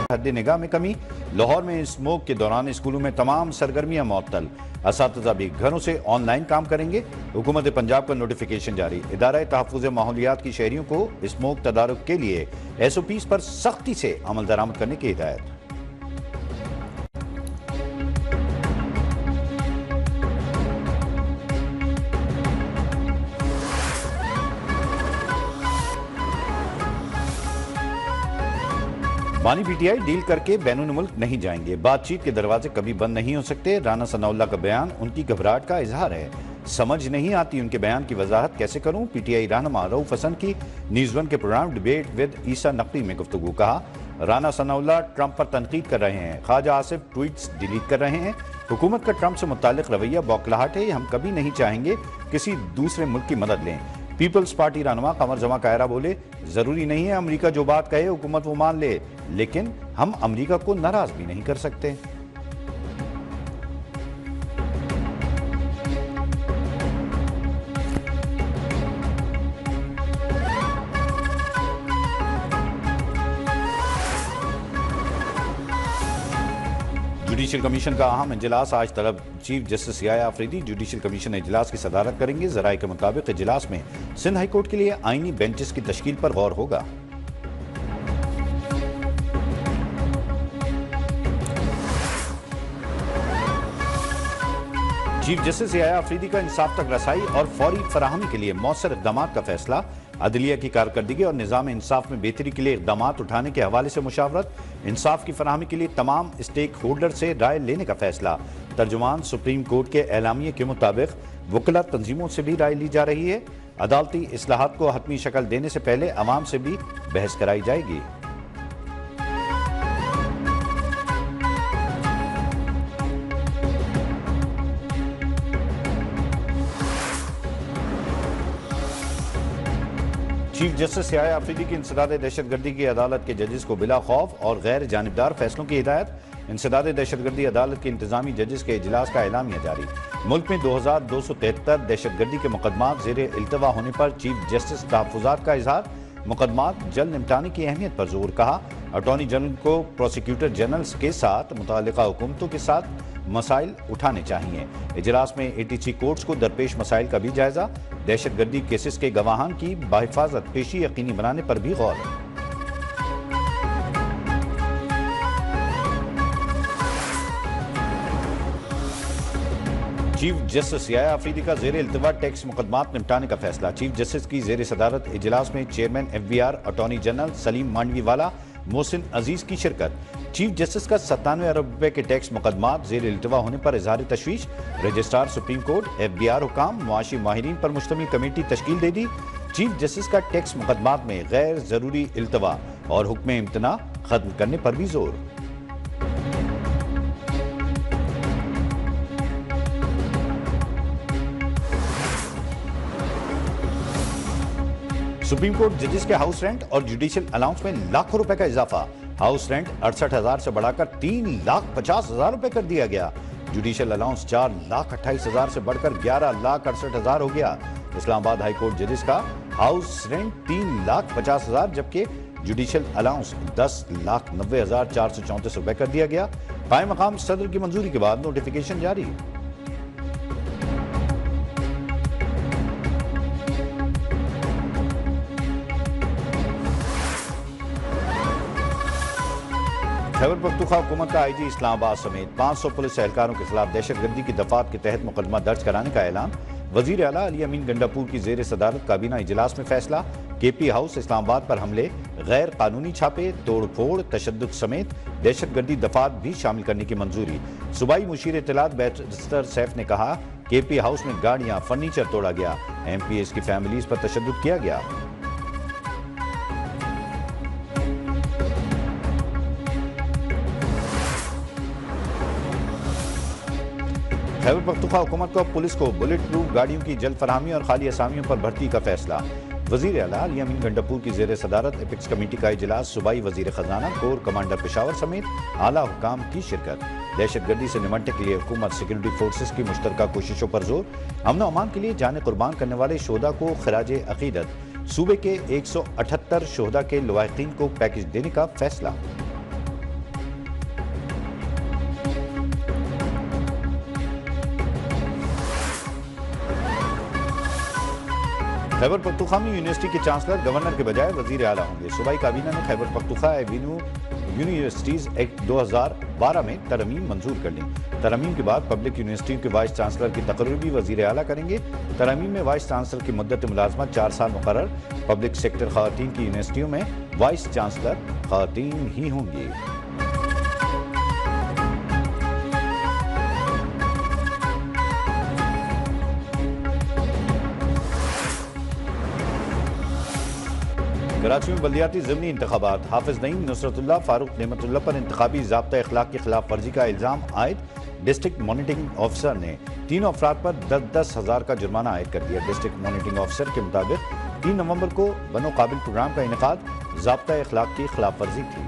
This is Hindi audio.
हद निगाह में कमी। लाहौर में स्मोक के दौरान स्कूलों में तमाम सरगर्मियां मुअत्तल। असातिज़ा भी घरों से ऑनलाइन काम करेंगे। हुकूमत पंजाब का नोटिफिकेशन जारी। इदारा तहफ़्फ़ुज़ माहौलियात की शहरियों को स्मोक तदारुक के लिए SOPs पर सख्ती से अमल दरामद करने की हिदायत। बानी PTI डील करके बैनुल मुल्क नहीं जाएंगे। बातचीत के दरवाजे कभी बंद नहीं हो सकते। राना सनाउल्लाह का बयान उनकी घबराहट का इजहार है। समझ नहीं आती उनके बयान की वजाहत कैसे करूं। PTI रहनुमा रऊफ हसन की न्यूज़ 1 के प्रोग्राम डिबेट विद ईसा नकवी में गुफ्तगू। कहा, राना सनाउल्लाह ट्रंप पर तनकीद कर रहे हैं। ख्वाजा आसिफ ट्वीट्स डिलीट कर रहे हैं। हुकूमत का ट्रंप से मुताल्लिक रवैया बौखलाहट है। हम कभी नहीं चाहेंगे किसी दूसरे मुल्क की मदद लें। पीपल्स पार्टी रहनुमा कमर जमा कायरा बोले, जरूरी नहीं है अमेरिका जो बात कहे हुकूमत वो मान ले, लेकिन हम अमेरिका को नाराज भी नहीं कर सकते। जुडिशल कमीशन का अहम इजलास आज तलब। Chief justice Yahya Afridi judicial commission इजलास की सदारत करेंगे। जराये के मुताबिक इजलास में सिंध हाईकोर्ट के लिए आईनी बेंचेस की तश्कील पर गौर होगा। चीफ जस्टिस याया अफरीदी का इंसाफ तक रसाई और फौरी फराहमी के लिए मौसर इक़दाम का फैसला। अदलिया की कारकर्दगी और निज़ाम इंसाफ में बेहतरी के लिए इक़दाम उठाने के हवाले से मुशावरत। इंसाफ की फराहमी के लिए तमाम स्टेक होल्डर से राय लेने का फैसला। तर्जुमान सुप्रीम कोर्ट के एलामिये के मुताबिक वकला तंजीमों से भी राय ली जा रही है। अदालती इस्लाहात को हतमी शक्ल देने से पहले अवाम से भी बहस कराई जाएगी। चीफ जस्टिस याया अफरीदी की इंसदाद दहशतगर्दी की अदालत के जजेस को बिला खौफ और गैर जानिबदार फैसलों की हिदायत। इंसदाद दहशतगर्दी अदालत के इंतजामी जजेस के इजलास का एलामिया जारी। मुल्क में 2273 दहशतगर्दी के मुकदमात जेर इल्तवा होने पर चीफ जस्टिस तहफ़्फ़ुज़ात का इजहार। मुकदमात जल्द निपटाने की अहमियत पर जोर। कहा, अटॉर्नी जनरल को प्रोसिक्यूटर जनरल के साथ मुताल्लिका हुकूमतों के साथ मसाइल उठाने चाहिए। इजलास में ATC कोर्ट्स को दरपेश मसाइल का भी जायजा। दहशतगर्दी केसेस के गवाहान की बाहिफाजत पेशी यकीनी बनाने पर भी गौर। चीफ जस्टिस याया अफरीदी का जेर इल्तवा टैक्स मुकदमात निपटाने का फैसला। चीफ जस्टिस की जेर सदारत इजलास में chairman FBR, attorney general Saleem Mandviwalla, Mohsin Aziz की शिरकत। चीफ जस्टिस का 97 अरब रुपए के टैक्स मुकदमात जेर इल्तवा होने पर इजहार तशवीश। रजिस्ट्रार सुप्रीम कोर्ट, FBR हुकाम, मुआशी माहिरीन पर मुश्तमिल कमेटी तश्कील दे दी। चीफ जस्टिस का टैक्स मुकदमात में गैर जरूरी इल्तवा और हुक्म इम्तना खत्म करने पर भी जोर। सुप्रीम कोर्ट जजेस के हाउस रेंट और जुडिशियल अलाउंस में लाखों रुपए का इजाफा। हाउस रेंट 68,000 से बढ़ाकर 3,50,000 रुपए कर दिया गया। जुडिशियल अलाउंस 4,28,000 से बढ़कर 11,68,000 हो गया। इस्लामाबाद हाई कोर्ट जजेस का हाउस रेंट 3,50,000 जबकि जुडिशियल अलाउंस 10,90,434 रुपए कर दिया गया। कायम मकाम सदर की मंजूरी के बाद नोटिफिकेशन जारी। खैबर पख्तूनख्वा हुकूमत का IG इस्लामाबाद समेत 500 पुलिस एहलकारों के खिलाफ दहशतगर्दी की दफात के तहत मुकदमा दर्ज कराने का ऐलान। वजीर आला अली अमीन गंडापुर की जेर सदारत काबीना इजलास में फैसला। KP हाउस इस्लामाबाद पर हमले, गैर कानूनी छापे, तोड़ फोड़, तशद्दुद समेत दहशतगर्दी दफात भी शामिल करने की मंजूरी। सूबाई मुशीर इत्तलात बैरिस्टर सैफ ने कहा, KP हाउस में गाड़ियां, फर्नीचर तोड़ा गया। MPs की फैमिलीज पर तशद्दुद किया गया। खैबर पख्तूनख्वा हुकूमत को पुलिस को बुलेट प्रूफ गाड़ियों की जल्द फरहमी और खाली असामियों पर भर्ती का फैसला। वजीर आला अली अमीन गंडापुर की जेर सदारत एपिक्स कमेटी का इजलास। सूबाई वजीर खजाना, कोर कमांडर पेशावर समेत आला हुकाम की शिरकत। दहशतगर्दी से निपटने के लिए हुकूमत सिक्योरिटी फोर्सेस की मुश्तरका कोशिशों पर जोर। अमन अमान के लिए जान कुर्बान करने वाले शोहदा को खराज अकीदत। सूबे के 178 शोहदा के लवाहिकीन को पैकेज देने का फैसला। खैबर पख्तूनख्वा में यूनिवर्सिटी के चांसलर गवर्नर के बजाय वजीर आला होंगे। सूबाई काबीना ने खैबर पख्तूनख्वा यूनिवर्सिटीज एक्ट 2012 में तरमीम मंजूर कर ली। तरमीम के बाद पब्लिक यूनिवर्सिटियों के वाइस चांसलर की तकर्री भी वजीर आला करेंगे। तरमीम में वाइस चांसलर की मुद्दत मुलाजमत 4 साल मुकर्रर। पब्लिक सेक्टर खवातीन की यूनिवर्सिटियों में वाइस चांसलर खवातीन ही होंगी। कराची में बल्दियाती ज़िमनी इंतखाबात। हाफिज नईम, नुसरतुल्लाह, फारूक नेमतुल्लाह पर इंतखाबी ज़ाब्ता अखलाक की खिलाफ वर्जी का इल्ज़ाम आयद। डिस्ट्रिक्ट मॉनिटरिंग ऑफिसर ने 3 अफराद पर 10-10 हज़ार का जुर्माना आयद कर दिया। डिस्ट्रिक्ट मॉनिटरिंग ऑफिसर के मुताबिक 3 नवंबर को बनो काबिल प्रोग्राम का इनेकाद ज़ाब्ता अखलाक की खिलाफ वर्जी थी।